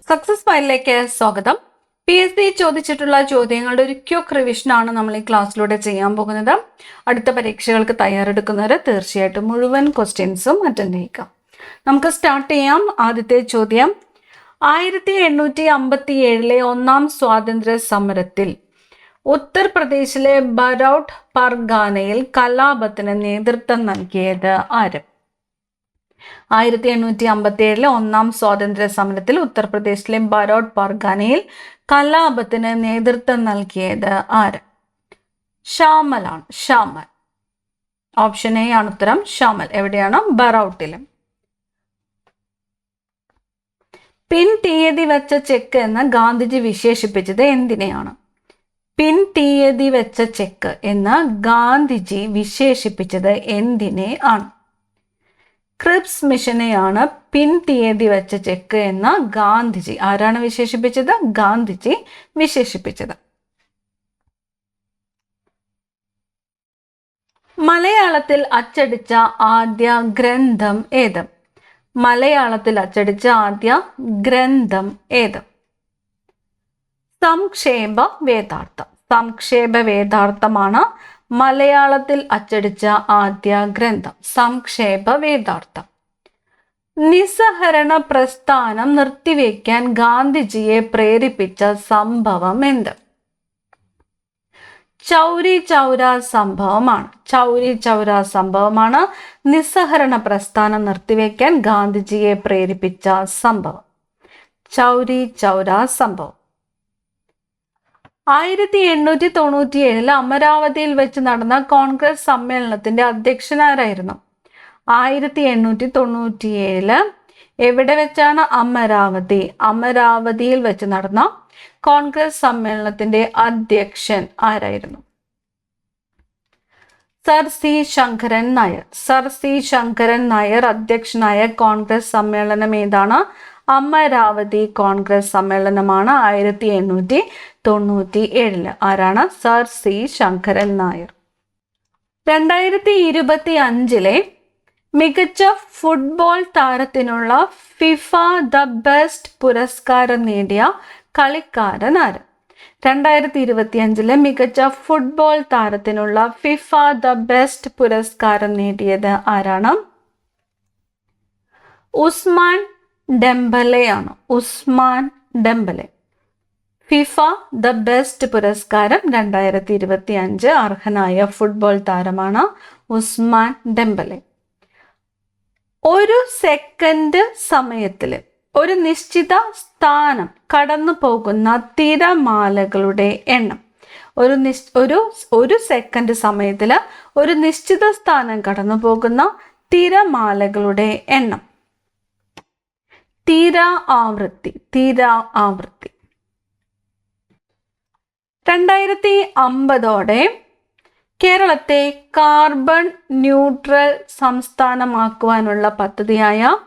Success ഫയലിലേക്ക് സ്വാഗതം. PSC ചോദിച്ചിട്ടുള്ള ചോദ്യങ്ങളുടെ ഒരു ക്വിക്ക് റിവിഷനാണ് നമ്മൾ ഈ ക്ലാസ്സിലൂടെ ചെയ്യാൻ പോകുന്നത്. അടുത്ത പരീക്ഷകൾക്ക് തയ്യാറെടുക്കുന്നവർ തീർച്ചയായിട്ടും മുഴുവൻ ക്വസ്റ്റ്യൻസും അറ്റൻഡ് ചെയ്യുക. നമുക്ക് സ്റ്റാർട്ട് ചെയ്യാം. ആദ്യത്തെ ചോദ്യം, 1857 ഒന്നാം സ്വാതന്ത്ര്യ സമരത്തിൽ ഉത്തർപ്രദേശിലെ ബറൗട്ട് പർഗാനയിൽ കലാപത്തിന് നേതൃത്വം നൽകിയത് ആര്? 1857 ഒന്നാം സ്വാതന്ത്ര്യ സമരത്തിൽ ഉത്തർപ്രദേശിലെ ബറൗട്ട് പർഗാനയിൽ കലാപത്തിന് നേതൃത്വം നൽകിയത് ആര്? ഷാമലാണ്. ഷാമൽ. ഓപ്ഷൻ എ ആണ് ഉത്തരം. ഷാമൽ. എവിടെയാണ്? ബറൗട്ടിലും. പിൻ തീയതി വെച്ച ചെക്ക് എന്ന് ഗാന്ധിജി വിശേഷിപ്പിച്ചത് എന്തിനെയാണ്? പിൻ തീയതി വെച്ച ചെക്ക് എന്ന് ഗാന്ധിജി വിശേഷിപ്പിച്ചത് എന്തിനെ ആണ്? ക്രിപ്സ് മിഷനെയാണ് പിൻ തീയതി വെച്ച ചെക്ക് എന്ന് ഗാന്ധിജി ആരാണ് വിശേഷിപ്പിച്ചത്? ഗാന്ധിജി വിശേഷിപ്പിച്ചത്. മലയാളത്തിൽ അച്ചടിച്ച ആദ്യ ഗ്രന്ഥം ഏത്? മലയാളത്തിൽ അച്ചടിച്ച ആദ്യ ഗ്രന്ഥം ഏത്? സംക്ഷേപ വേദാർത്ഥം. സംക്ഷേപ വേദാർത്ഥമാണ് മലയാളത്തിൽ അച്ചടിച്ച ആദ്യ ഗ്രന്ഥം. സംക്ഷേപ വേദാർത്ഥം. നിസ്സഹരണ പ്രസ്ഥാനം നിർത്തിവെക്കാൻ ഗാന്ധിജിയെ പ്രേരിപ്പിച്ച സംഭവം എന്ത്? ചൗരി ചൗര സംഭവമാണ്. ചൗരി ചൗര സംഭവമാണ് നിസ്സഹരണ പ്രസ്ഥാനം നിർത്തിവെക്കാൻ ഗാന്ധിജിയെ പ്രേരിപ്പിച്ച സംഭവം. ചൗരി ചൗര സംഭവം. 1897 അമരാവതിയിൽ വെച്ച് നടന്ന കോൺഗ്രസ് സമ്മേളനത്തിന്റെ അധ്യക്ഷനാരായിരുന്നു? 1897 എവിടെ വെച്ചാണ്? അമരാവതി. അമരാവതിയിൽ വെച്ച് നടന്ന കോൺഗ്രസ് സമ്മേളനത്തിന്റെ അധ്യക്ഷൻ ആരായിരുന്നു? Sir C Sankaran Nair. Sir C Sankaran Nair അധ്യക്ഷനായ കോൺഗ്രസ് സമ്മേളനം ഏതാണ്? അമരാവതി കോൺഗ്രസ് സമ്മേളനമാണ് 1897. ആരാണ്? Sir C Sankaran Nair. 2025 മികച്ച ഫുട്ബോൾ താരത്തിനുള്ള ഫിഫ ദ ബെസ്റ്റ് പുരസ്കാരം നേടിയ കളിക്കാരൻ ആര്? 2025 മികച്ച ഫുട്ബോൾ താരത്തിനുള്ള ഫിഫ ദ ബെസ്റ്റ് പുരസ്കാരം നേടിയത് ആരാണ്? ഉസ്മാൻ ഡെംബലെയാണ്. Ousmane Dembele. FIFA the best പുരസ്കാരം 2025 അർഹനായ ഫുട്ബോൾ താരമാണ് ഉസ്മാൻ ഡെംബലെ. ഒരു സെക്കൻഡ് സമയത്തിൽ ഒരു നിശ്ചിത സ്ഥാനം കടന്നു പോകുന്ന തിരമാലകളുടെ എണ്ണം. ഒരു സെക്കൻഡ് സമയത്തിൽ ഒരു നിശ്ചിത സ്ഥാനം കടന്നു പോകുന്ന തിരമാലകളുടെ എണ്ണം. തീര ആവൃത്തി. തീര ആവൃത്തി. 2050 കേരളത്തെ കാർബൺ ന്യൂട്രൽ സംസ്ഥാനമാക്കുവാനുള്ള പദ്ധതിയായ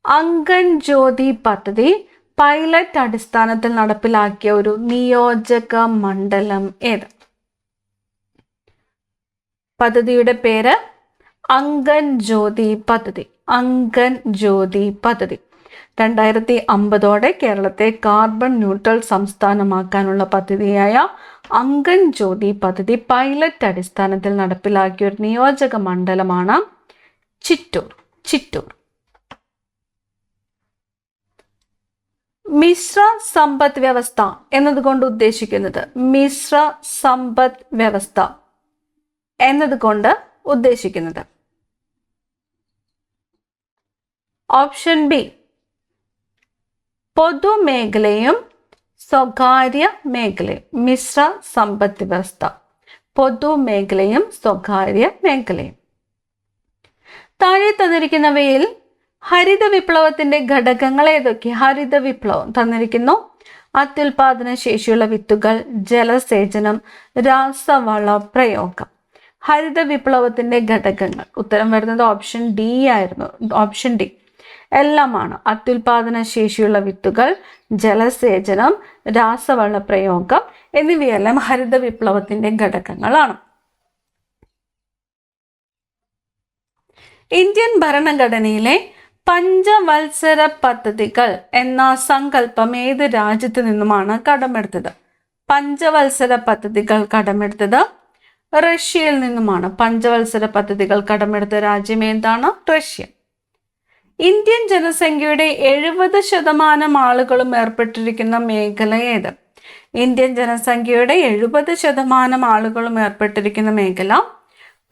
അങ്കൻ ജ്യോതി പദ്ധതി പൈലറ്റ് അടിസ്ഥാനത്തിൽ നടപ്പിലാക്കിയ ഒരു നിയോജക മണ്ഡലം ഏത്? പദ്ധതിയുടെ പേര് അങ്കൻ ജ്യോതി പദ്ധതി. അങ്കൻ ജ്യോതി പദ്ധതി. 2050 കേരളത്തെ കാർബൺ ന്യൂട്രൽ സംസ്ഥാനമാക്കാനുള്ള പദ്ധതിയായ അങ്കൻ ജ്യോതി പദ്ധതി പൈലറ്റ് അടിസ്ഥാനത്തിൽ നടപ്പിലാക്കിയ ഒരു നിയോജക മണ്ഡലമാണ് ചിറ്റൂർ. ചിറ്റൂർ. മിശ്ര സമ്പദ് വ്യവസ്ഥ എന്നതുകൊണ്ട് ഉദ്ദേശിക്കുന്നത്? മിശ്ര സമ്പദ് വ്യവസ്ഥ എന്നതുകൊണ്ട് ഉദ്ദേശിക്കുന്നത് ഓപ്ഷൻ ബി, പൊതുമേഖലയും സ്വകാര്യ മേഖലയും. മിശ്ര സമ്പദ് വ്യവസ്ഥ. പൊതുമേഖലയും സ്വകാര്യ മേഖലയും. താഴെ തന്നിരിക്കുന്നവയിൽ ഹരിത വിപ്ലവത്തിന്റെ ഘടകങ്ങൾ ഏതൊക്കെ? ഹരിത വിപ്ലവം തന്നിരിക്കുന്നു. അത്യുൽപാദന ശേഷിയുള്ള വിത്തുകൾ, ജലസേചനം, രാസവള പ്രയോഗം. ഹരിത വിപ്ലവത്തിന്റെ ഘടകങ്ങൾ ഉത്തരം വരുന്നത് ഓപ്ഷൻ ഡി ആയിരുന്നു. ഓപ്ഷൻ ഡി എല്ലാമാണ്. അത്യുൽപാദന ശേഷിയുള്ള വിത്തുകൾ, ജലസേചനം, രാസവള പ്രയോഗം എന്നിവയെല്ലാം ഹരിത വിപ്ലവത്തിന്റെ ഘടകങ്ങളാണ്. ഇന്ത്യൻ ഭരണഘടനയിലെ പഞ്ചവത്സര പദ്ധതികൾ എന്ന സങ്കല്പം ഏത് രാജ്യത്തു നിന്നുമാണ് കടമെടുത്തത്? പഞ്ചവത്സര പദ്ധതികൾ കടമെടുത്തത് റഷ്യയിൽ നിന്നുമാണ്. പഞ്ചവത്സര പദ്ധതികൾ കടമെടുത്ത രാജ്യം ഏതാണ്? റഷ്യ. ഇന്ത്യൻ ജനസംഖ്യയുടെ 70% ആളുകളും ഏർപ്പെട്ടിരിക്കുന്ന മേഖല ഏത്? ഇന്ത്യൻ ജനസംഖ്യയുടെ 70% ആളുകളും ഏർപ്പെട്ടിരിക്കുന്ന മേഖല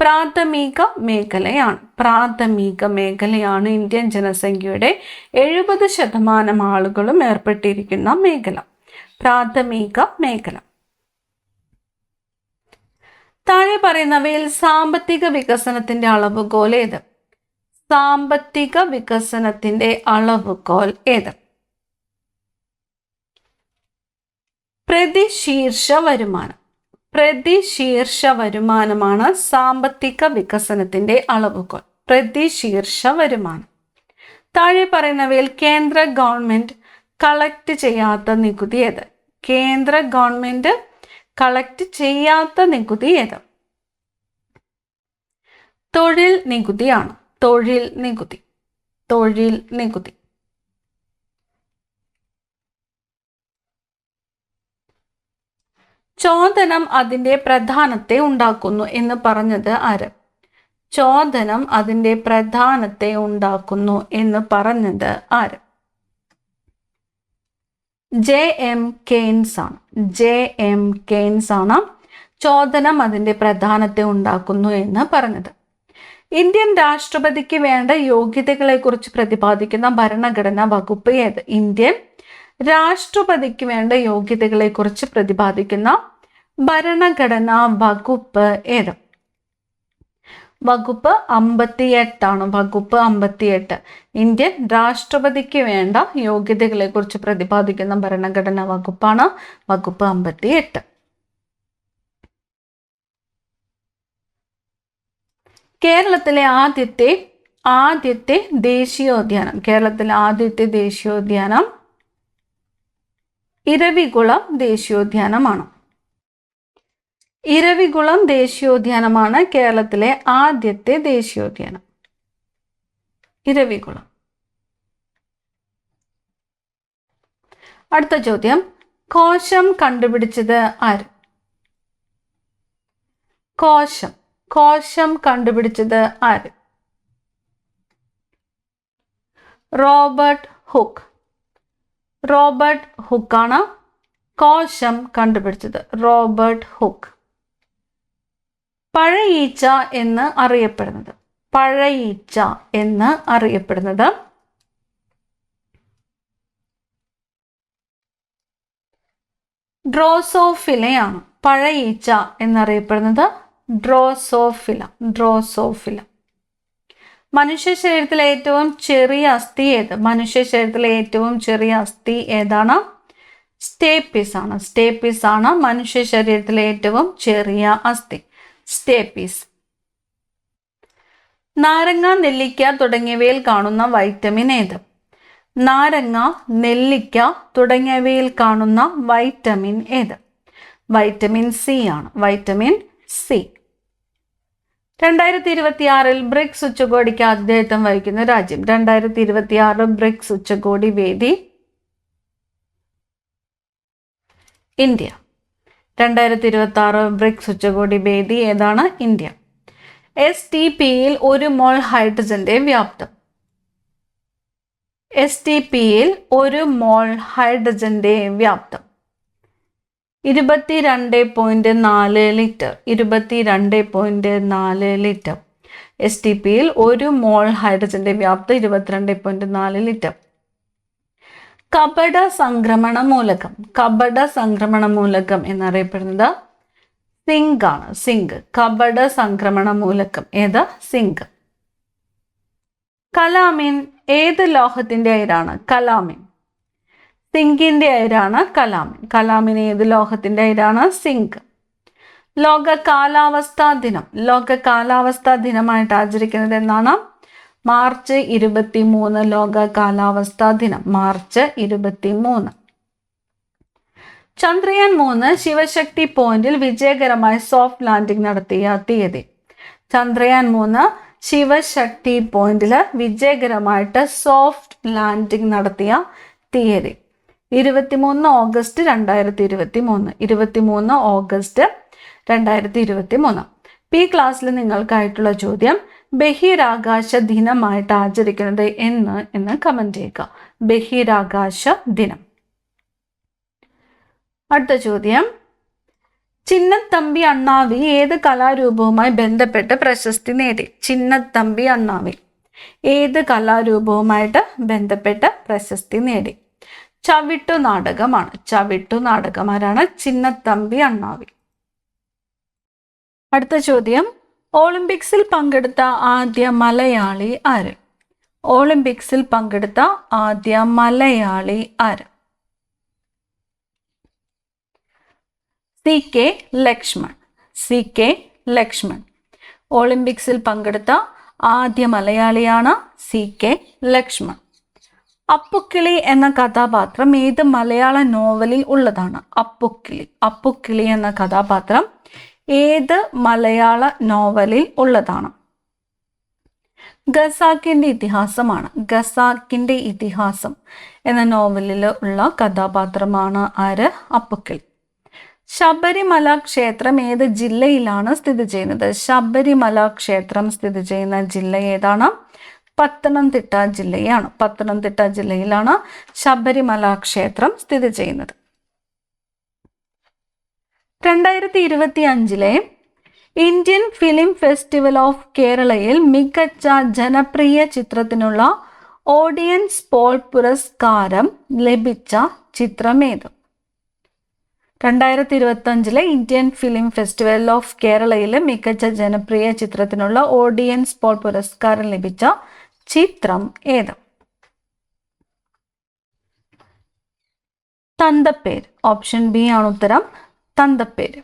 പ്രാഥമിക മേഖലയാണ്. പ്രാഥമിക മേഖലയാണ് ഇന്ത്യൻ ജനസംഖ്യയുടെ 70% ആളുകളും ഏർപ്പെട്ടിരിക്കുന്ന മേഖല. പ്രാഥമിക മേഖല. താഴെ പറയുന്നവയിൽ സാമ്പത്തിക വികസനത്തിന്റെ അളവുകോൽ ഏത്? സാമ്പത്തിക വികസനത്തിന്റെ അളവുകോൽ ഏത്? പ്രതിശീർഷ വരുമാനം. പ്രതിശീർഷ വരുമാനമാണ് സാമ്പത്തിക വികസനത്തിന്റെ അളവുകോൽ. പ്രതിശീർഷ വരുമാനം. താഴെ പറയുന്നവയിൽ കേന്ദ്ര ഗവൺമെന്റ് കളക്ട് ചെയ്യാത്ത നികുതി ഏത്? കേന്ദ്ര ഗവൺമെന്റ് കളക്ട് ചെയ്യാത്ത നികുതി ഏത്? തൊഴിൽ നികുതിയാണ്. തൊഴിൽ നികുതി. തൊഴിൽ നികുതി. ചോദനം അതിൻ്റെ പ്രധാനത്തെ ഉണ്ടാക്കുന്നു എന്ന് പറഞ്ഞത് ആര്? ചോദനം അതിൻ്റെ പ്രധാനത്തെ ഉണ്ടാക്കുന്നു എന്ന് പറഞ്ഞത് ആര്? J.M. കെയ്ൻസ് ആണ്. J.M. കെയ്ൻസ് ആണ് ചോദനം അതിൻ്റെ പ്രധാനത്തെ ഉണ്ടാക്കുന്നു എന്ന് പറഞ്ഞത്. ഇന്ത്യൻ രാഷ്ട്രപതിക്ക് വേണ്ട യോഗ്യതകളെ കുറിച്ച് പ്രതിപാദിക്കുന്ന ഭരണഘടനാ വകുപ്പ് ഏത്? ഇന്ത്യൻ രാഷ്ട്രപതിക്ക് വേണ്ട യോഗ്യതകളെ കുറിച്ച് പ്രതിപാദിക്കുന്ന ഭരണഘടനാ വകുപ്പ് ഏത്? വകുപ്പ് 58 ആണ്. വകുപ്പ് 58. ഇന്ത്യൻ രാഷ്ട്രപതിക്ക് വേണ്ട യോഗ്യതകളെ കുറിച്ച് പ്രതിപാദിക്കുന്ന ഭരണഘടനാ വകുപ്പാണ് വകുപ്പ് 58. കേരളത്തിലെ ആദ്യത്തെ ദേശീയോദ്യാനം. കേരളത്തിലെ ആദ്യത്തെ ദേശീയോദ്യാനം ഇരവികുളം ദേശീയോദ്യാനമാണ്. ഇരവികുളം ദേശീയോദ്യാനമാണ് കേരളത്തിലെ ആദ്യത്തെ ദേശീയോദ്യാനം. ഇരവികുളം. അടുത്ത ചോദ്യം, കോശം കണ്ടുപിടിച്ചത് ആര്? കോശം കണ്ടുപിടിച്ചത് ആര്? Robert hook. റോബർട്ട് ഹുക്കാണ് കോശം കണ്ടുപിടിച്ചത്. Robert hook. പഴയീച്ച എന്ന് അറിയപ്പെടുന്നത്. പഴയീച്ച എന്ന് അറിയപ്പെടുന്നത് ഡ്രോസോഫിലയാണ്. പഴയീച്ച എന്നറിയപ്പെടുന്നത് ഡ്രോസോഫില. ഡ്രോസോഫില. മനുഷ്യ ശരീരത്തിലെ ഏറ്റവും ചെറിയ അസ്ഥി ഏത്? മനുഷ്യ ശരീരത്തിലെ ഏറ്റവും ചെറിയ അസ്ഥി ഏതാണ്? സ്റ്റേപ്പീസ് ആണ്. സ്റ്റേപ്പീസ് ആണ് മനുഷ്യ ശരീരത്തിലെ ഏറ്റവും ചെറിയ അസ്ഥി. സ്റ്റേപ്പീസ്. നാരങ്ങ, നെല്ലിക്ക തുടങ്ങിയവയിൽ കാണുന്ന വൈറ്റമിൻ ഏത്? നാരങ്ങ, നെല്ലിക്ക തുടങ്ങിയവയിൽ കാണുന്ന വൈറ്റമിൻ ഏത്? വൈറ്റമിൻ സി ആണ്. Vitamin C. 2026 ബ്രിക്സ് ഉച്ചകോടിക്ക് ആതിഥേയത്വം വഹിക്കുന്ന രാജ്യം. 2026 ബ്രിക്സ് ഉച്ചകോടി വേദി ഇന്ത്യ. 2026 ബ്രിക്സ് ഉച്ചകോടി വേദി ഏതാണ്? ഇന്ത്യ. STPയിൽ 1 മോൾ ഹൈഡ്രജന്റെ വ്യാപ്തം. STPയിൽ 1 മോൾ ഹൈഡ്രജന്റെ വ്യാപ്തം 22.4 ലിറ്റർ. 22.4 ലിറ്റർ. STPയിൽ 1 മോൾ ഹൈഡ്രജന്റെ വ്യാപ്തം 22.4 ലിറ്റർ. കപട സംക്രമണ മൂലകം. കപട സംക്രമണ മൂലകം എന്നറിയപ്പെടുന്നത് സിങ്ക് ആണ്. സിങ്ക്. കപട സംക്രമണ മൂലകം ഏത്? സിങ്ക്. കലാമിൻ ഏത് ലോഹത്തിന്റെ അയിരാണ്? കലാമിൻ സിങ്കിന്റെ അയിരാണ് കലാമിൻ. കലാമിൻ ഏത് ലോഹത്തിന്റെ അയിരാണ്? സിങ്ക്. ലോക കാലാവസ്ഥാ ദിനം. ലോക കാലാവസ്ഥാ ദിനമായിട്ട് ആചരിക്കുന്നത് എന്നാണ്? മാർച്ച് 23. ലോക കാലാവസ്ഥാ ദിനം മാർച്ച് 23. ചന്ദ്രയാൻ 3 ശിവശക്തി പോയിന്റിൽ വിജയകരമായി സോഫ്റ്റ് ലാൻഡിംഗ് നടത്തിയ തീയതി. ചന്ദ്രയാൻ 3 ശിവശക്തി പോയിന്റിൽ വിജയകരമായിട്ട് സോഫ്റ്റ് ലാൻഡിംഗ് നടത്തിയ തീയതി? 23 ഓഗസ്റ്റ് 2023. 23 ഓഗസ്റ്റ് 2023. ഈ ക്ലാസ്സിൽ നിങ്ങൾക്കായിട്ടുള്ള ചോദ്യം, ബഹിരാകാശ ദിനമായിട്ട് ആചരിക്കുന്നത് എന്ന് കമന്റ് ചെയ്യുക. ബഹിരാകാശ ദിനം. അടുത്ത ചോദ്യം, ചിന്നത്തമ്പി അണ്ണാവി ഏത് കലാരൂപവുമായി ബന്ധപ്പെട്ട് പ്രശസ്തി നേടി? ചിന്നത്തമ്പി അണ്ണാവി ഏത് കലാരൂപവുമായിട്ട് ബന്ധപ്പെട്ട് പ്രശസ്തി നേടി? ചവിട്ടു നാടകമാണ്. ചവിട്ടു നാടകമാരാണ് ചിന്നത്തമ്പി അണ്ണാവി. അടുത്ത ചോദ്യം, ഒളിമ്പിക്സിൽ പങ്കെടുത്ത ആദ്യ മലയാളി ആര്? ഒളിമ്പിക്സിൽ പങ്കെടുത്ത ആദ്യ മലയാളി ആര്? CK ലക്ഷ്മൺ. CK ലക്ഷ്മൺ ഒളിമ്പിക്സിൽ പങ്കെടുത്ത ആദ്യ മലയാളിയാണ് CK ലക്ഷ്മൺ. അപ്പുക്കിളി എന്ന കഥാപാത്രം ഏത് മലയാള നോവലിൽ ഉള്ളതാണ്? അപ്പുക്കിളി. അപ്പുക്കിളി എന്ന കഥാപാത്രം ഏത് മലയാള നോവലിൽ ഉള്ളതാണ്? ഖസാക്കിന്റെ ഇതിഹാസമാണ്. ഖസാക്കിന്റെ ഇതിഹാസം എന്ന നോവലിൽ ഉള്ള കഥാപാത്രമാണ് ആര്? അപ്പുക്കിളി. ശബരിമല ക്ഷേത്രം ഏത് ജില്ലയിലാണ് സ്ഥിതി ചെയ്യുന്നത്? ശബരിമല ക്ഷേത്രം സ്ഥിതി ചെയ്യുന്ന ജില്ല ഏതാണ്? പത്തനംതിട്ട ജില്ലയാണ്. പത്തനംതിട്ട ജില്ലയിലാണ് ശബരിമല ക്ഷേത്രം സ്ഥിതി ചെയ്യുന്നത്. 2025 ഇന്ത്യൻ ഫിലിം ഫെസ്റ്റിവൽ ഓഫ് കേരളയിൽ മികച്ച ജനപ്രിയ ചിത്രത്തിനുള്ള ഓഡിയൻസ് പോൾ പുരസ്കാരം ലഭിച്ച ചിത്രമേത്? 2025 ഇന്ത്യൻ ഫിലിം ഫെസ്റ്റിവൽ ഓഫ് കേരളയിൽ മികച്ച ജനപ്രിയ ചിത്രത്തിനുള്ള ഓഡിയൻസ് പോൾ പുരസ്കാരം ലഭിച്ച ചിത്രം ഏത്? തന്തപ്പേര്. ഓപ്ഷൻ ബി ആണ് ഉത്തരം. തന്തപ്പേര്.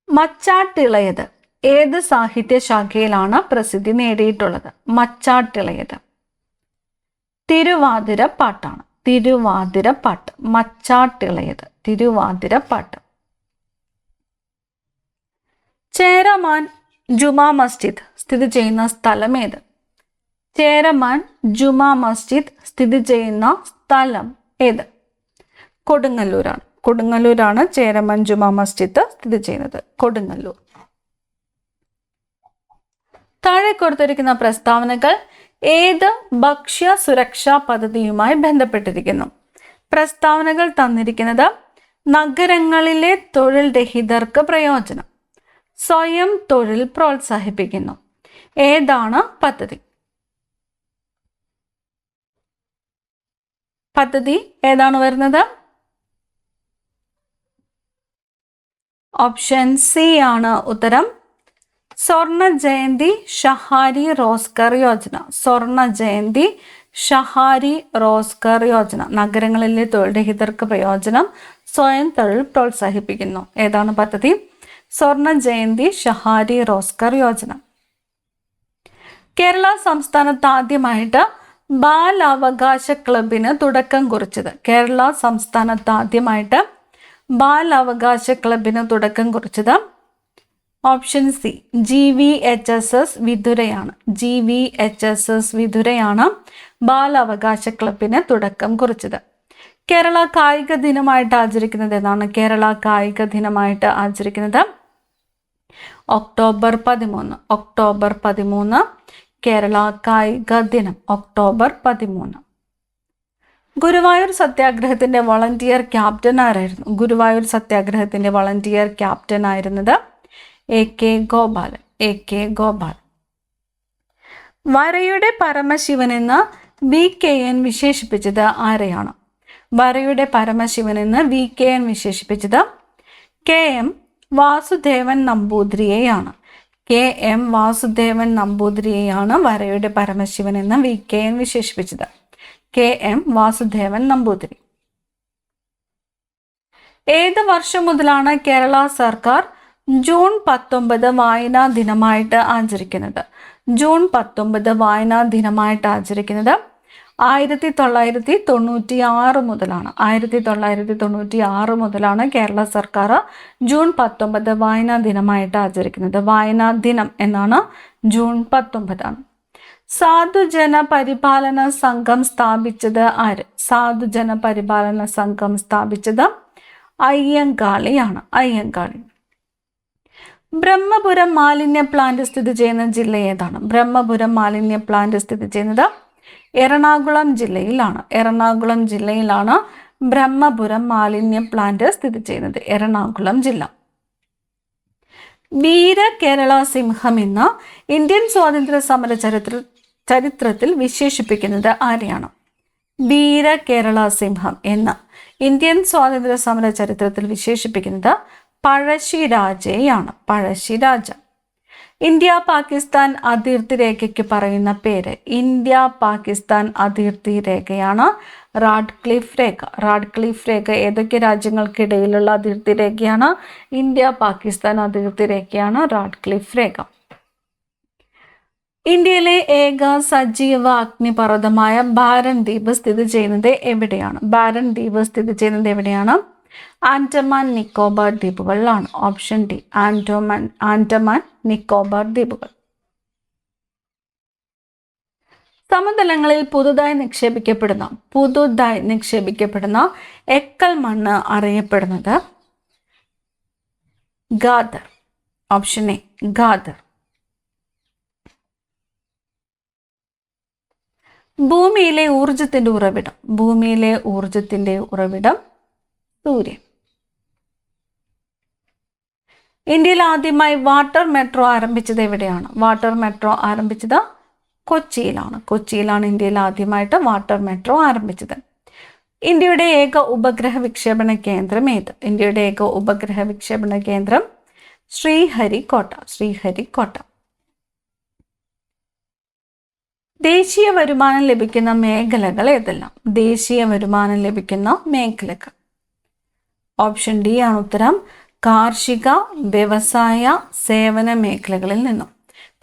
മച്ചാട്ടിളയത് ഏത് സാഹിത്യ ശാഖയിലാണ് പ്രസിദ്ധി നേടിയിട്ടുള്ളത്? മച്ചാട്ടിളയത് തിരുവാതിരപ്പാട്ടാണ്. തിരുവാതിരപ്പാട്ട്. മച്ചാട്ടിളയത് തിരുവാതിരപ്പാട്ട്. ചേരമാൻ ജുമാ മസ്ജിദ് സ്ഥിതി ചെയ്യുന്ന സ്ഥലം ഏത്? ചേരമാൻ ജുമാ മസ്ജിദ് സ്ഥിതി ചെയ്യുന്ന സ്ഥലം ഏത്? കൊടുങ്ങല്ലൂരാണ്. കൊടുങ്ങല്ലൂരാണ് ചേരമാൻ ജുമാ മസ്ജിദ് സ്ഥിതി ചെയ്യുന്നത്. കൊടുങ്ങല്ലൂർ. താഴെ കൊടുത്തിരിക്കുന്ന പ്രസ്താവനകൾ ഏത് ഭക്ഷ്യ സുരക്ഷാ പദ്ധതിയുമായി ബന്ധപ്പെട്ടിരിക്കുന്നു? പ്രസ്താവനകൾ തന്നിരിക്കുന്നത് നഗരങ്ങളിലെ തൊഴിൽ രഹിതർക്ക് പ്രയോജനം, സ്വയം തൊഴിൽ പ്രോത്സാഹിപ്പിക്കുന്നു. ഏതാണ് പദ്ധതി? പദ്ധതി ഏതാണ് വരുന്നത്? ഓപ്ഷൻ സി ആണ് ഉത്തരം. സ്വർണ ജയന്തി ഷഹാരി റോസ്ഗർ യോജന. സ്വർണ ജയന്തി ഷഹാരി റോസ്ഗർ യോജന. നഗരങ്ങളിലെ തൊഴിൽ രഹിതർക്ക് പ്രയോജനം, സ്വയം തൊഴിൽ പ്രോത്സാഹിപ്പിക്കുന്നു. ഏതാണ് പദ്ധതി? സ്വർണ ജയന്തി ഷഹാരി റോസ്ഗർ യോജന. കേരള സംസ്ഥാനത്ത് ആദ്യമായിട്ട് ബാലാവകാശ ക്ലബിന് തുടക്കം കുറിച്ചത്? കേരള സംസ്ഥാനത്ത് ആദ്യമായിട്ട് ബാലാവകാശ ക്ലബിന് തുടക്കം കുറിച്ചത്? Option C GVHSS വിതുരയാണ്. GVHSS വിതുരയാണ് ബാലാവകാശ ക്ലബിന് തുടക്കം കുറിച്ചത്. കേരള കായിക ദിനമായിട്ട് ആചരിക്കുന്നത് എന്നാണ്? കേരള കായിക ദിനമായിട്ട് ആചരിക്കുന്നത് ഒക്ടോബർ 13. ഒക്ടോബർ 13 കേരള കായിക ദിനം. ഒക്ടോബർ 13. ഗുരുവായൂർ സത്യാഗ്രഹത്തിന്റെ വളണ്ടിയർ ക്യാപ്റ്റൻ ആരായിരുന്നു? ഗുരുവായൂർ സത്യാഗ്രഹത്തിന്റെ വളണ്ടിയർ ക്യാപ്റ്റൻ ആയിരുന്നത് AK ഗോപാലൻ. AK ഗോപാലൻ. വരയുടെ പരമശിവൻ എന്ന് VKN വിശേഷിപ്പിച്ചത് ആരെയാണ്? വരയുടെ പരമശിവൻ എന്ന് VKN വിശേഷിപ്പിച്ചത് KM വാസുദേവൻ നമ്പൂതിരിയെയാണ്. KM വാസുദേവൻ നമ്പൂതിരിയെയാണ് വരയുടെ പരമശിവൻ എന്ന് VKN വിശേഷിപ്പിച്ചത്. KM വാസുദേവൻ നമ്പൂതിരി. ഏത് വർഷം മുതലാണ് കേരള സർക്കാർ ജൂൺ 19 വായനാ ദിനമായിട്ട് ആചരിക്കുന്നത്? ജൂൺ 19 വായനാ ദിനമായിട്ട് ആചരിക്കുന്നത് 1996 മുതലാണ് 1996 മുതലാണ് കേരള സർക്കാർ ജൂൺ 19 വായനാ ദിനമായിട്ട് ആചരിക്കുന്നത്. വായനാ ദിനം എന്നാണ്, ജൂൺ 19. സാധുജന പരിപാലന സംഘം സ്ഥാപിച്ചത് ആര്? സാധുജന പരിപാലന സംഘം സ്ഥാപിച്ചത് അയ്യങ്കാളിയാണ്. അയ്യങ്കാളി. ബ്രഹ്മപുരം മാലിന്യ പ്ലാന്റ് സ്ഥിതി ചെയ്യുന്ന ജില്ല ഏതാണ്? ബ്രഹ്മപുരം മാലിന്യ പ്ലാന്റ് സ്ഥിതി ചെയ്യുന്നത് എറണാകുളം ജില്ലയിലാണ്. എറണാകുളം ജില്ലയിലാണ് ബ്രഹ്മപുരം മാലിന്യ പ്ലാന്റ് സ്ഥിതി ചെയ്യുന്നത്. എറണാകുളം ജില്ല. വീര കേരള സിംഹം എന്ന് ഇന്ത്യൻ സ്വാതന്ത്ര്യ സമര ചരിത്രത്തിൽ വിശേഷിപ്പിക്കുന്നത് ആരെയാണ്? വീര കേരള സിംഹം എന്ന് ഇന്ത്യൻ സ്വാതന്ത്ര്യ സമര ചരിത്രത്തിൽ വിശേഷിപ്പിക്കുന്നത് പഴശ്ശിരാജയാണ്. പഴശ്ശിരാജ. ഇന്ത്യ പാകിസ്ഥാൻ അതിർത്തി രേഖയ്ക്ക് പറയുന്ന പേര്? ഇന്ത്യ പാകിസ്ഥാൻ അതിർത്തി രേഖയാണ് റാഡ്ക്ലിഫ് രേഖ. റാഡ്ക്ലിഫ് രേഖ ഏതൊക്കെ രാജ്യങ്ങൾക്കിടയിലുള്ള അതിർത്തി രേഖയാണ്? ഇന്ത്യ പാകിസ്ഥാൻ അതിർത്തി രേഖയാണ് റാഡ്ക്ലിഫ് രേഖ. ഇന്ത്യയിലെ ഏക സജീവ അഗ്നിപർവ്വതമായ ബാരൻ ദ്വീപ് സ്ഥിതി ചെയ്യുന്നത് എവിടെയാണ്? ബാരൻ ദ്വീപ് സ്ഥിതി ചെയ്യുന്നത് എവിടെയാണ്? ആൻഡമാൻ നിക്കോബാർ ദ്വീപുകളിലാണ്. ഓപ്ഷൻ ഡി, ആൻഡമാൻ നിക്കോബാർ ദ്വീപുകൾ. സമതലങ്ങളിൽ പുതുതായി നിക്ഷേപിക്കപ്പെടുന്ന എക്കൽ മണ്ണ് അറിയപ്പെടുന്നത് ഗാദർ. Option A, gather. ഭൂമിയിലെ ഊർജത്തിന്റെ ഉറവിടം? ഭൂമിയിലെ ഊർജത്തിന്റെ ഉറവിടം സൂര്യൻ. ഇന്ത്യയിൽ ആദ്യമായി വാട്ടർ മെട്രോ ആരംഭിച്ചത് എവിടെയാണ്? വാട്ടർ മെട്രോ ആരംഭിച്ചത് കൊച്ചിയിലാണ്. കൊച്ചിയിലാണ് ഇന്ത്യയിൽ ആദ്യമായിട്ട് വാട്ടർ മെട്രോ ആരംഭിച്ചത്. ഇന്ത്യയുടെ ഏക ഉപഗ്രഹ വിക്ഷേപണ കേന്ദ്രം ഏത്? ഇന്ത്യയുടെ ഏക ഉപഗ്രഹ വിക്ഷേപണ കേന്ദ്രം ശ്രീഹരിക്കോട്ട. ശ്രീഹരിക്കോട്ട. ദേശീയ വരുമാനം ലഭിക്കുന്ന മേഖലകൾ ഏതെല്ലാം? ദേശീയ വരുമാനം ലഭിക്കുന്ന മേഖലകൾ. ഓപ്ഷൻ ഡി ആണ് ഉത്തരം. കാർഷിക, വ്യവസായ, സേവന മേഖലകളിൽ നിന്നും.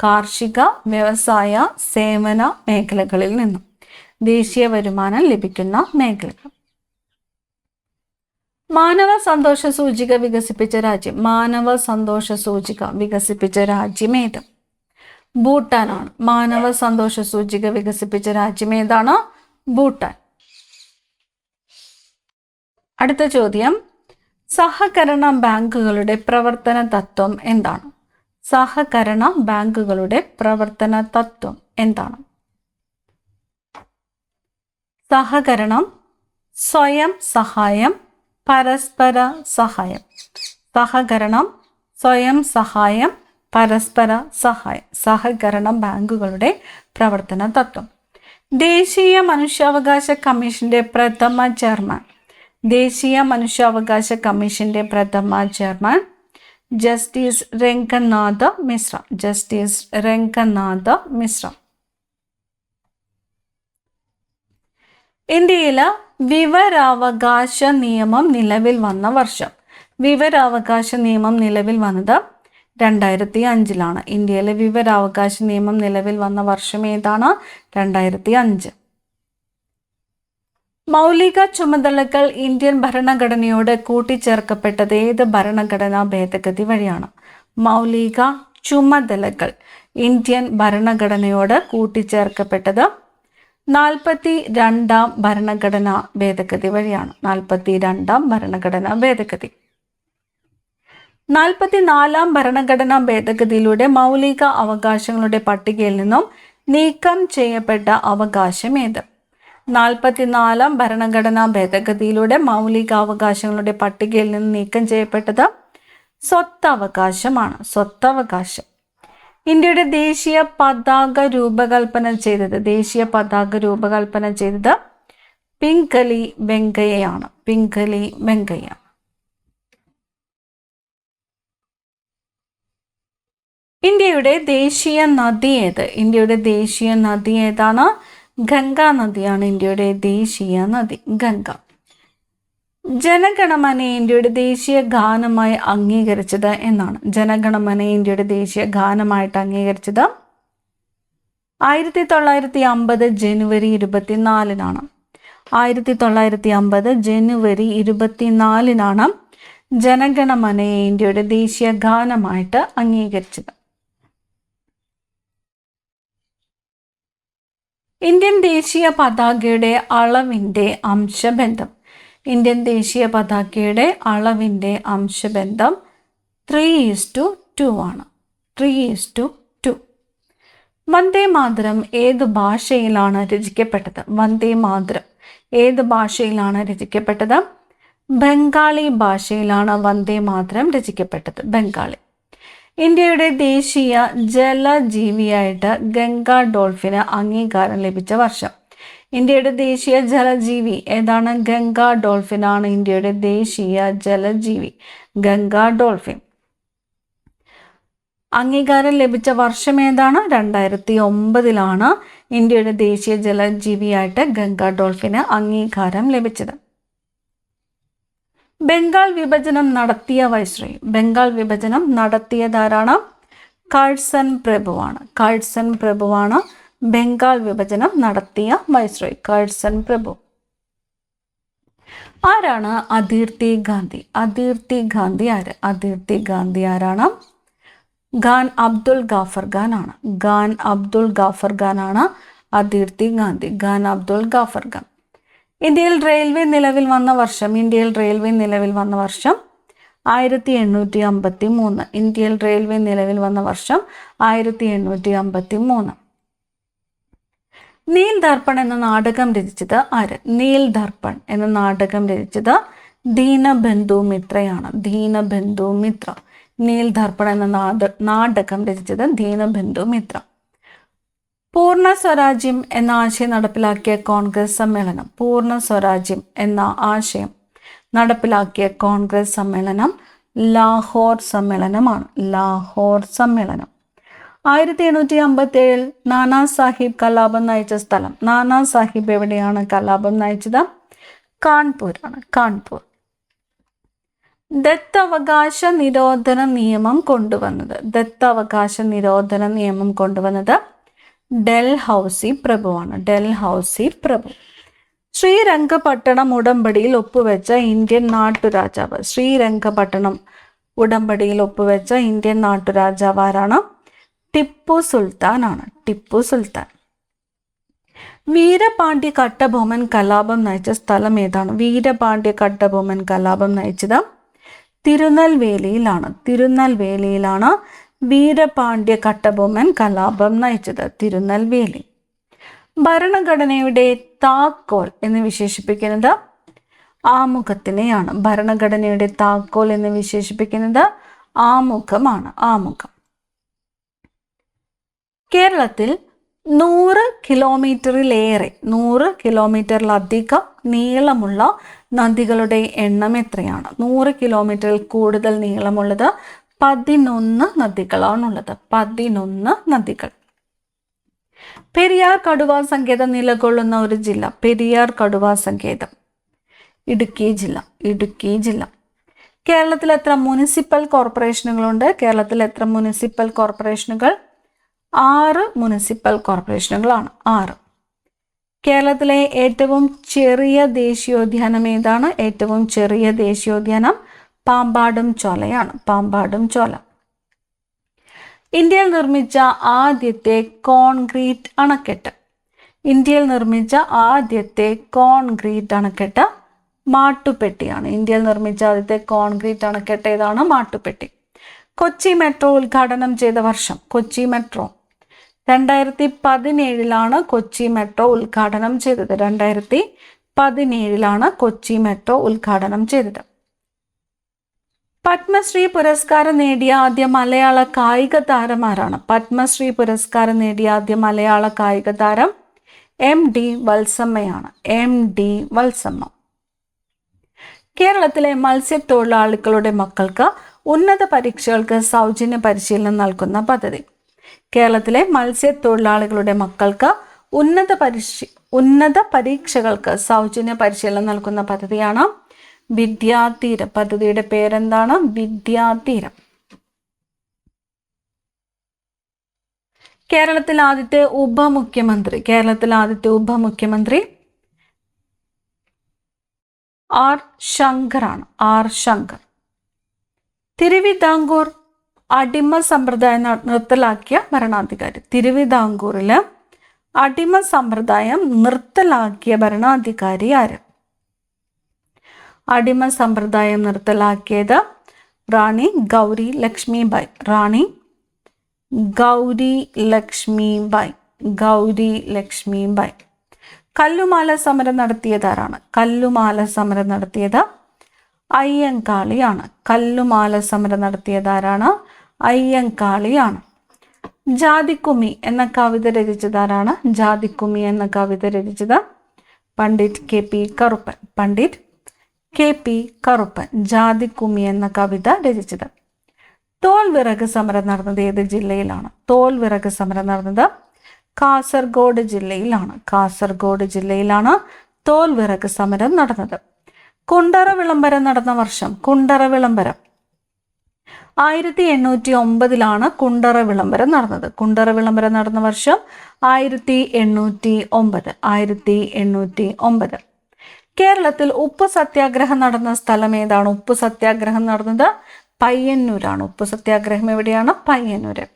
കാർഷിക, വ്യവസായ, സേവന മേഖലകളിൽ നിന്നും ദേശീയ വരുമാനം ലഭിക്കുന്ന മേഖലകൾ. മാനവ സന്തോഷ സൂചിക വികസിപ്പിച്ച രാജ്യം? മാനവ സന്തോഷ സൂചിക വികസിപ്പിച്ച രാജ്യം ഏത്? ഭൂട്ടാനാണ്. മാനവ സന്തോഷ സൂചിക വികസിപ്പിച്ച രാജ്യം ഏതാണ്? ഭൂട്ടാൻ. അടുത്ത ചോദ്യം, സഹകരണ ബാങ്കുകളുടെ പ്രവർത്തന തത്വം എന്താണ്? സഹകരണ ബാങ്കുകളുടെ പ്രവർത്തന തത്വം എന്താണ്? സഹകരണം, സ്വയം സഹായം, പരസ്പര സഹായം. സഹകരണം, സ്വയം സഹായം, പരസ്പര സഹായം. സഹകരണ ബാങ്കുകളുടെ പ്രവർത്തന തത്വം. ദേശീയ മനുഷ്യാവകാശ കമ്മീഷന്റെ പ്രഥമ ചെയർമാൻ? ദേശീയ മനുഷ്യാവകാശ കമ്മീഷന്റെ പ്രഥമ chairman justice Ranganatha Mishra. Justice Ranganatha Mishra. ഇന്ത്യയിൽ വിവരാവകാശ നിയമം നിലവിൽ വന്ന വർഷം? വിവരാവകാശ നിയമം നിലവിൽ വന്നത് 2005. ഇന്ത്യയിലെ വിവരാവകാശ നിയമം നിലവിൽ വന്ന വർഷം ഏതാണ്? 2005. മൗലിക ചുമതലകൾ ഇന്ത്യൻ ഭരണഘടനയോട് കൂട്ടിച്ചേർക്കപ്പെട്ടത് ഏത് ഭരണഘടനാ ഭേദഗതി വഴിയാണ്? മൗലിക ചുമതലകൾ ഇന്ത്യൻ ഭരണഘടനയോട് കൂട്ടിച്ചേർക്കപ്പെട്ടത് 42ാം ഭരണഘടനാ ഭേദഗതി വഴിയാണ്. 42ാം ഭരണഘടനാ ഭേദഗതി. 44ാം ഭരണഘടനാ ഭേദഗതിയിലൂടെ മൗലിക അവകാശങ്ങളുടെ പട്ടികയിൽ നിന്നും നീക്കം ചെയ്യപ്പെട്ട അവകാശം ഏത്? 44ാം ഭരണഘടനാ ഭേദഗതിയിലൂടെ മൗലിക അവകാശങ്ങളുടെ പട്ടികയിൽ നിന്ന് നീക്കം ചെയ്യപ്പെട്ടത് സ്വത്തവകാശമാണ്. സ്വത്തവകാശം. ഇന്ത്യയുടെ ദേശീയ പതാക രൂപകൽപ്പന ചെയ്തത്? ദേശീയ പതാക രൂപകൽപ്പന ചെയ്തത് പിംഗലി വെങ്കയ്യയാണ്. പിംഗലി വെങ്കയ്യ. ഇന്ത്യയുടെ ദേശീയ നദി ഏത്? ഇന്ത്യയുടെ ദേശീയ നദി ഏതാണ്? ഗംഗാ നദിയാണ് ഇന്ത്യയുടെ ദേശീയ നദി. ഗംഗ. ജനഗണമനയെ ഇന്ത്യയുടെ ദേശീയ ഗാനമായി അംഗീകരിച്ചത് എന്നാണ്? ജനഗണമനയെ ഇന്ത്യയുടെ ദേശീയ ഗാനമായിട്ട് അംഗീകരിച്ചത് 1950 ജനുവരി 24-നാണ്. 1950 ജനുവരി 24-നാണ് ജനഗണമനയെ ഇന്ത്യയുടെ ദേശീയ ഗാനമായിട്ട് അംഗീകരിച്ചത്. ഇന്ത്യൻ ദേശീയ പതാകയുടെ അളവിൻ്റെ അംശബന്ധം. ഇന്ത്യൻ ദേശീയ പതാകയുടെ അളവിൻ്റെ അംശബന്ധം 3:2 ആണ്. 3:2. വന്ദേ മാതരം ഏത് ഭാഷയിലാണ് രചിക്കപ്പെട്ടത്? വന്ദേ മാതരം ഏത് ഭാഷയിലാണ് രചിക്കപ്പെട്ടത്? ബംഗാളി ഭാഷയിലാണ് വന്ദേ മാതരം രചിക്കപ്പെട്ടത്. ബംഗാളി. ഇന്ത്യയുടെ ദേശീയ ജലജീവിയായിട്ട് ഗംഗാ ഡോൾഫിന് അംഗീകാരം ലഭിച്ച വർഷം. ഇന്ത്യയുടെ ദേശീയ ജലജീവി ഏതാണ്? ഗംഗാ ഡോൾഫിനാണ് ഇന്ത്യയുടെ ദേശീയ ജലജീവി. ഗംഗാ ഡോൾഫിൻ. അംഗീകാരം ലഭിച്ച വർഷം ഏതാണ്? 2009-ലാണ് ഇന്ത്യയുടെ ദേശീയ ജലജീവിയായിട്ട് ഗംഗാ ഡോൾഫിന് അംഗീകാരം ലഭിച്ചത്. ബംഗാൾ വിഭജനം നടത്തിയ വൈസ്രോയി. ബംഗാൾ വിഭജനം നടത്തിയതാരാണ്? കഴ്സൺ പ്രഭുവാണ്. കഴ്സൺ പ്രഭുവാണ് ബംഗാൾ വിഭജനം നടത്തിയ വൈസ്രോയി. കഴ്സൺ പ്രഭു. ആരാണ് അദീർത്തി ഗാന്ധി? അദീർത്തി ഗാന്ധി ആര്? അദീർത്തി ഗാന്ധി ആരാണ്? ഖാൻ അബ്ദുൽ ഗാഫർ ഖാൻ ആണ്. ഖാൻ അബ്ദുൽ ഗാഫർ ഖാൻ ആണ് അദീർത്തി ഗാന്ധി. ഖാൻ അബ്ദുൽ ഗാഫർ ഖാൻ. ഇന്ത്യയിൽ റെയിൽവേ നിലവിൽ വന്ന വർഷം. ഇന്ത്യയിൽ റെയിൽവേ നിലവിൽ വന്ന വർഷം 1853. ഇന്ത്യയിൽ റെയിൽവേ നിലവിൽ വന്ന വർഷം 1853. നീൽ ദർപ്പൺ എന്ന നാടകം രചിച്ചത് ആര്? നീൽ ദർപ്പൺ എന്ന നാടകം രചിച്ചത് ദീനബന്ധു മിത്രയാണ്. ദീനബന്ധു മിത്ര. നീൽ ദർപ്പൺ എന്ന നാടകം രചിച്ചത് ദീനബന്ധു മിത്ര. പൂർണ്ണ സ്വരാജ്യം എന്ന ആശയം നടപ്പിലാക്കിയ കോൺഗ്രസ് സമ്മേളനം. പൂർണ്ണ സ്വരാജ്യം എന്ന ആശയം നടപ്പിലാക്കിയ കോൺഗ്രസ് സമ്മേളനം ലാഹോർ സമ്മേളനമാണ്. ലാഹോർ സമ്മേളനം. 1857 നാനാ സാഹിബ് കലാപം നയിച്ച സ്ഥലം. നാനാ സാഹിബ് എവിടെയാണ് കലാപം നയിച്ചത്? കാൺപൂർ ആണ്. കാൺപൂർ. ദത്തവകാശ നിരോധന നിയമം കൊണ്ടുവന്നത്. ദത്തവകാശ നിരോധന നിയമം കൊണ്ടുവന്നത് ഡൽഹൌസി പ്രഭുവാണ്. ഡൽഹൌസി പ്രഭു. ശ്രീരംഗപട്ടണം ഉടമ്പടിയിൽ ഒപ്പുവെച്ച ഇന്ത്യൻ നാട്ടുരാജാവ്. ശ്രീരംഗപട്ടണം ഉടമ്പടിയിൽ ഒപ്പുവെച്ച ഇന്ത്യൻ നാട്ടുരാജാവ് ആരാണ്? ടിപ്പു സുൽത്താൻ ആണ്. ടിപ്പു സുൽത്താൻ. വീരപാണ്ഡ്യ കട്ടബൊമ്മൻ കലാപം നയിച്ച സ്ഥലം ഏതാണ്? വീരപാണ്ഡ്യ കട്ടബൊമ്മൻ കലാപം നയിച്ചത് തിരുനെൽവേലിയിലാണ്. തിരുനെൽവേലിയിലാണ് വീരപാണ്ഡ്യ കട്ടബൊമ്മൻ കലാപം നയിച്ചത്. തിരുനെൽവേലി. ഭരണഘടനയുടെ താക്കോൽ എന്ന് വിശേഷിപ്പിക്കുന്നത് ആമുഖത്തിനെയാണ്. ഭരണഘടനയുടെ താക്കോൽ എന്ന് വിശേഷിപ്പിക്കുന്നത് ആമുഖമാണ്. ആമുഖം. കേരളത്തിൽ 100 കിലോമീറ്ററിലേറെ 100 കിലോമീറ്ററിലധികം നീളമുള്ള നദികളുടെ എണ്ണം എത്രയാണ്? 100 കിലോമീറ്ററിൽ കൂടുതൽ നീളമുള്ളത് 11 നദികളാണുള്ളത്. 11 നദികൾ. പെരിയാർ കടുവാ സങ്കേതം നിലകൊള്ളുന്ന ഒരു ജില്ല. പെരിയാർ കടുവാ സങ്കേതം ഇടുക്കി ജില്ല. ഇടുക്കി ജില്ല. കേരളത്തിൽ എത്ര മുനിസിപ്പൽ കോർപ്പറേഷനുകളുണ്ട്? കേരളത്തിൽ എത്ര മുനിസിപ്പൽ കോർപ്പറേഷനുകൾ? 6 മുനിസിപ്പൽ കോർപ്പറേഷനുകളാണ്. 6. കേരളത്തിലെ ഏറ്റവും ചെറിയ ദേശീയോദ്യാനം ഏതാണ്? ഏറ്റവും ചെറിയ ദേശീയോദ്യാനം പാമ്പാടും ചോലയാണ്. പാമ്പാടും ചോല. ഇന്ത്യയിൽ നിർമ്മിച്ച ആദ്യത്തെ കോൺക്രീറ്റ് അണക്കെട്ട്. ഇന്ത്യയിൽ നിർമ്മിച്ച ആദ്യത്തെ കോൺക്രീറ്റ് അണക്കെട്ട് മാട്ടുപ്പെട്ടിയാണ്. ഇന്ത്യയിൽ നിർമ്മിച്ച ആദ്യത്തെ കോൺക്രീറ്റ് അണക്കെട്ട് ഏതാണ്? മാട്ടുപ്പെട്ടി. കൊച്ചി മെട്രോ ഉദ്ഘാടനം ചെയ്ത വർഷം. കൊച്ചി മെട്രോ 2017 കൊച്ചി മെട്രോ ഉദ്ഘാടനം ചെയ്തത്. 2017 കൊച്ചി മെട്രോ ഉദ്ഘാടനം ചെയ്തത്. പത്മശ്രീ പുരസ്കാരം നേടിയ ആദ്യ മലയാള കായിക താരം ആരാണ്? പത്മശ്രീ പുരസ്കാരം നേടിയ ആദ്യ മലയാള കായിക താരം MD വത്സമ്മയാണ്. MD വത്സമ്മ. കേരളത്തിലെ മത്സ്യത്തൊഴിലാളികളുടെ മക്കൾക്ക് ഉന്നത പരീക്ഷകൾക്ക് സൗജന്യ പരിശീലനം നൽകുന്ന പദ്ധതി. കേരളത്തിലെ മത്സ്യത്തൊഴിലാളികളുടെ മക്കൾക്ക് ഉന്നത പരീക്ഷകൾക്ക് സൗജന്യ പരിശീലനം നൽകുന്ന പദ്ധതിയാണ് വിദ്യാതീരം. പദ്ധതിയുടെ പേരെന്താണ്? വിദ്യാതീരം. കേരളത്തിലെ ആദ്യത്തെ ഉപമുഖ്യമന്ത്രി ആർ ശങ്കറാണ്. ആർ ശങ്കർ. തിരുവിതാംകൂർ അടിമ സമ്പ്രദായം നിർത്തലാക്കിയ ഭരണാധികാരി. തിരുവിതാംകൂറില് അടിമ സമ്പ്രദായം നിർത്തലാക്കിയ ഭരണാധികാരി ആര്? അടിമ സമ്പ്രദായം നിർത്തലാക്കിയത് റാണി ഗൗരി ലക്ഷ്മിബായി. റാണി ഗൗരി ലക്ഷ്മിബായി. കല്ലുമാല സമരം നടത്തിയത് ആരാണ്? കല്ലുമാല സമരം നടത്തിയത് അയ്യങ്കാളിയാണ്. കല്ലുമാല സമരം നടത്തിയത് ആരാണ്? അയ്യങ്കാളിയാണ്. ജാതിക്കുമ്മി എന്ന കവിത രചിച്ചത് ആരാണ്? ജാതിക്കുമ്മി എന്ന കവിത രചിച്ചത് Pandit K P Karuppan. Pandit K P Karuppan Jathikkummi എന്ന കവിത രചിച്ചത്. തോൽ വിറക് സമരം നടന്നത് ഏത് ജില്ലയിലാണ്? തോൽ വിറക് സമരം നടന്നത് കാസർഗോഡ് ജില്ലയിലാണ്. കാസർഗോഡ് ജില്ലയിലാണ് തോൽ വിറക് സമരം നടന്നത്. കുണ്ടറ വിളംബരം നടന്ന വർഷം? കുണ്ടറ വിളംബരം 1809 കുണ്ടറ വിളംബരം നടന്നത്. കുണ്ടറ വിളംബരം നടന്ന വർഷം 1809. കേരളത്തിൽ ഉപ്പ് സത്യാഗ്രഹം നടന്ന സ്ഥലം ഏതാണ്? ഉപ്പ് സത്യാഗ്രഹം നടന്നത് പയ്യന്നൂരാണ്. ഉപ്പ് സത്യാഗ്രഹം എവിടെയാണ്? പയ്യന്നൂര്.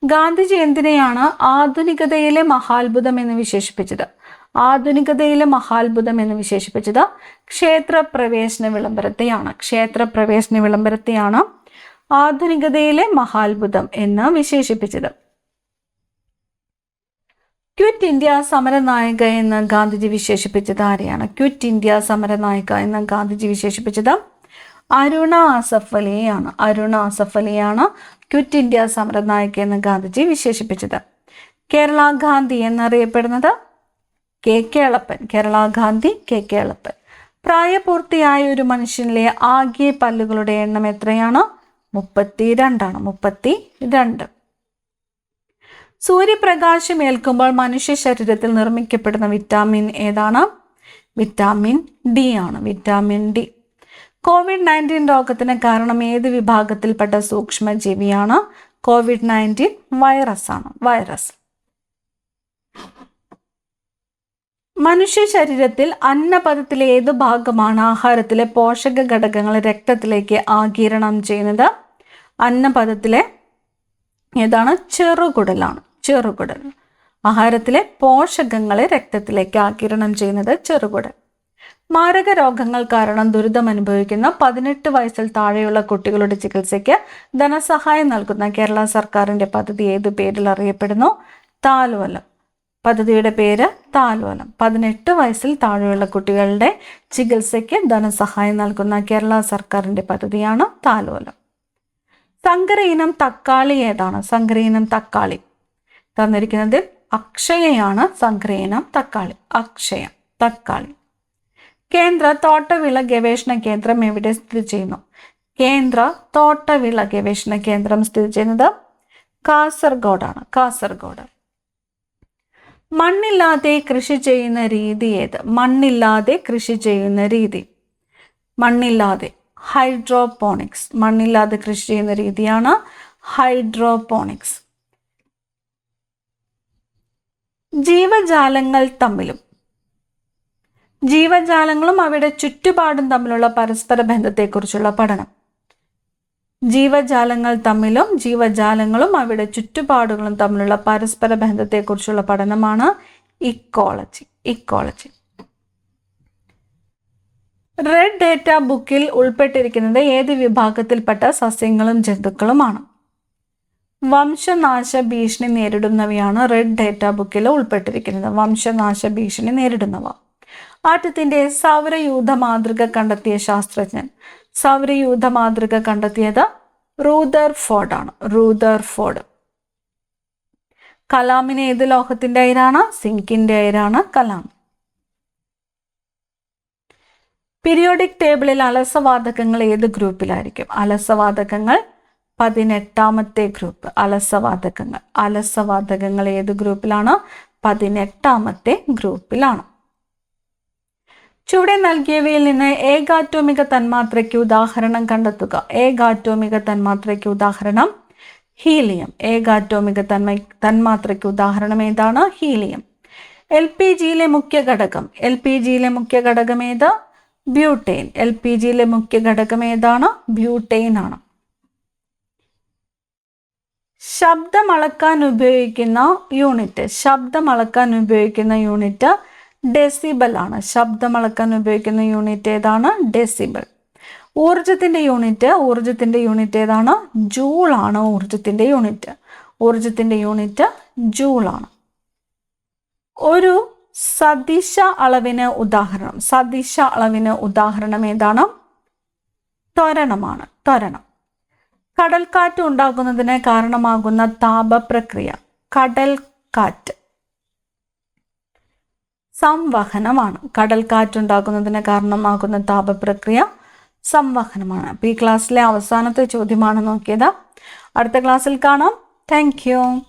ഗാന്ധിജി എന്തിനെയാണ് ആധുനികതയിലെ മഹാത്ഭുതം എന്ന് വിശേഷിപ്പിച്ചത്? ആധുനികതയിലെ മഹാത്ഭുതം എന്ന് വിശേഷിപ്പിച്ചത് ക്ഷേത്രപ്രവേശന വിളംബരത്തെയാണ്. ക്ഷേത്രപ്രവേശന വിളംബരത്തെയാണ് ആധുനികതയിലെ മഹാത്ഭുതം എന്ന് വിശേഷിപ്പിച്ചത്. ക്വിറ്റ് ഇന്ത്യ സമരനായിക എന്ന് ഗാന്ധിജി വിശേഷിപ്പിച്ചത് ആരെയാണ്? ക്വിറ്റ് ഇന്ത്യ സമരനായിക എന്ന് ഗാന്ധിജി വിശേഷിപ്പിച്ചത് അരുണ ആസഫ് അലിയെയാണ്. അരുണ ആസഫ് അലിയാണ് ക്വിറ്റ് ഇന്ത്യ സമരനായിക എന്ന് ഗാന്ധിജി വിശേഷിപ്പിച്ചത്. കേരള ഗാന്ധി എന്നറിയപ്പെടുന്നത് K K Kelappan. Kerala Gandhi K K Kelappan. പ്രായപൂർത്തിയായ ഒരു മനുഷ്യനിലെ ആകെ പല്ലുകളുടെ എണ്ണം എത്രയാണ്? 32 32. സൂര്യപ്രകാശം ഏൽക്കുമ്പോൾ മനുഷ്യ ശരീരത്തിൽ നിർമ്മിക്കപ്പെടുന്ന വിറ്റാമിൻ ഏതാണ്? വിറ്റാമിൻ ഡി ആണ്. Vitamin D. COVID-19 രോഗത്തിന് കാരണം ഏത് വിഭാഗത്തിൽപ്പെട്ട സൂക്ഷ്മജീവിയാണ്? COVID-19 വൈറസ് ആണ്. വൈറസ്. മനുഷ്യ ശരീരത്തിൽ അന്നപഥത്തിലെ ഏത് ഭാഗമാണ് ആഹാരത്തിലെ പോഷക ഘടകങ്ങൾ രക്തത്തിലേക്ക് ആഗിരണം ചെയ്യുന്നത്? അന്നപഥത്തിലെ ഏതാണ്? ചെറുകുടലാണ്. ചെറുകുടൽ. ആഹാരത്തിലെ പോഷകങ്ങളെ രക്തത്തിലേക്ക് ആഗിരണം ചെയ്യുന്നത് ചെറുകുടൽ. മാരക രോഗങ്ങൾ കാരണം ദുരിതം അനുഭവിക്കുന്ന 18 വയസ്സിൽ താഴെയുള്ള കുട്ടികളുടെ ചികിത്സയ്ക്ക് ധനസഹായം നൽകുന്ന കേരള സർക്കാരിന്റെ പദ്ധതി ഏത് പേരിൽ അറിയപ്പെടുന്നു? താലോലം. പദ്ധതിയുടെ പേര് താലോലം. 18 വയസ്സിൽ താഴെയുള്ള കുട്ടികളുടെ ചികിത്സയ്ക്ക് ധനസഹായം നൽകുന്ന കേരള സർക്കാരിന്റെ പദ്ധതിയാണ് താലോലം. സങ്കര ഇനം തക്കാളി ഏതാണ്? സങ്കര ഇനം തക്കാളി തന്നിരിക്കുന്നതിൽ അക്ഷയയാണ് സങ്കര ഇനം തക്കാളി. അക്ഷയം തക്കാളി. കേന്ദ്ര തോട്ടവിള ഗവേഷണ കേന്ദ്രം എവിടെ സ്ഥിതി ചെയ്യുന്നു? കേന്ദ്ര തോട്ടവിള ഗവേഷണ കേന്ദ്രം സ്ഥിതി ചെയ്യുന്നത് കാസർഗോഡാണ്. കാസർഗോഡ്. മണ്ണില്ലാതെ കൃഷി ചെയ്യുന്ന രീതി ഏത്? മണ്ണില്ലാതെ കൃഷി ചെയ്യുന്ന രീതി. മണ്ണില്ലാതെ ഹൈഡ്രോപോണിക്സ്. മണ്ണില്ലാതെ കൃഷി ചെയ്യുന്ന രീതിയാണ് ഹൈഡ്രോപോണിക്സ്. ജീവജാലങ്ങളും അവയുടെ ചുറ്റുപാടും തമ്മിലുള്ള പരസ്പര ബന്ധത്തെക്കുറിച്ചുള്ള പഠനം. ജീവജാലങ്ങളും അവയുടെ ചുറ്റുപാടുകളും തമ്മിലുള്ള പരസ്പര ബന്ധത്തെക്കുറിച്ചുള്ള പഠനമാണ് ഇക്കോളജി. ഇക്കോളജി. റെഡ് ഡേറ്റ ബുക്കിൽ ഉൾപ്പെട്ടിരിക്കുന്നത് ഏത് വിഭാഗത്തിൽപ്പെട്ട സസ്യങ്ങളും ജന്തുക്കളുമാണ്? വംശനാശ ഭീഷണി നേരിടുന്നവയാണ് റെഡ് ഡേറ്റ ബുക്കിൽ ഉൾപ്പെട്ടിരിക്കുന്നത്. വംശനാശ ഭീഷണി നേരിടുന്നവ. ആറ്റത്തിന്റെ സൗരയൂഥ മാതൃക കണ്ടെത്തിയ ശാസ്ത്രജ്ഞൻ. സൗരയൂഥ മാതൃക കണ്ടെത്തിയത് റൂദർഫോർഡ് ആണ്. റൂദർഫോർഡ്. കലാമിന് ഏത് ലോഹത്തിന്റെ അയിരാണ്? സിങ്കിന്റെ അയിരാണ് കലാം. പീരിയോഡിക് ടേബിളിൽ അലസവാതകങ്ങൾ ഏത് ഗ്രൂപ്പിലായിരിക്കും? അലസവാതകങ്ങൾ 18ാമത്തെ ഗ്രൂപ്പ്. അലസവാതകങ്ങൾ ഏത് ഗ്രൂപ്പിലാണ്? 18ാമത്തെ ഗ്രൂപ്പിലാണ്. ചുവടെ നൽകിയവയിൽ നിന്ന് ഏകാറ്റോമിക തന്മാത്രയ്ക്ക് ഉദാഹരണം കണ്ടെത്തുക. ഏകാറ്റോമിക തന്മാത്രയ്ക്ക് ഉദാഹരണം ഹീലിയം. ഏകാറ്റോമിക തന്മാത്രയ്ക്ക് ഉദാഹരണം ഏതാണ്? ഹീലിയം. എൽ പി ജിയിലെ മുഖ്യ ഘടകം ഏത്? ബ്യൂട്ടെയിൻ. എൽ പി ജിയിലെ മുഖ്യ ഘടകം ഏതാണ്? ബ്യൂട്ടെയിൻ ആണ്. ശബ്ദം അളക്കാൻ ഉപയോഗിക്കുന്ന യൂണിറ്റ് ഡെസിബൽ ആണ്. ശബ്ദം അളക്കാൻ ഉപയോഗിക്കുന്ന യൂണിറ്റ് ഏതാണ്? ഡെസിബൽ. ഊർജത്തിന്റെ യൂണിറ്റ് ഏതാണ്? ജൂൾ ആണ്. ഊർജത്തിന്റെ യൂണിറ്റ് ജൂൾ ആണ്. ഒരു സദിശ അളവിന് ഉദാഹരണം ഏതാണ്? ത്വരണമാണ്. ത്വരണം. കടൽക്കാറ്റ് ഉണ്ടാകുന്നതിന് കാരണമാകുന്ന താപപ്രക്രിയ കടൽക്കാറ്റ് സംവഹനമാണ്. കടൽക്കാറ്റുണ്ടാകുന്നതിന് കാരണമാകുന്ന താപപ്രക്രിയ സംവഹനമാണ്. അപ്പോൾ ഈ ക്ലാസ്സിലെ അവസാനത്തെ ചോദ്യമാണ് നോക്കിയത്. അടുത്ത ക്ലാസ്സിൽ കാണാം. Thank you.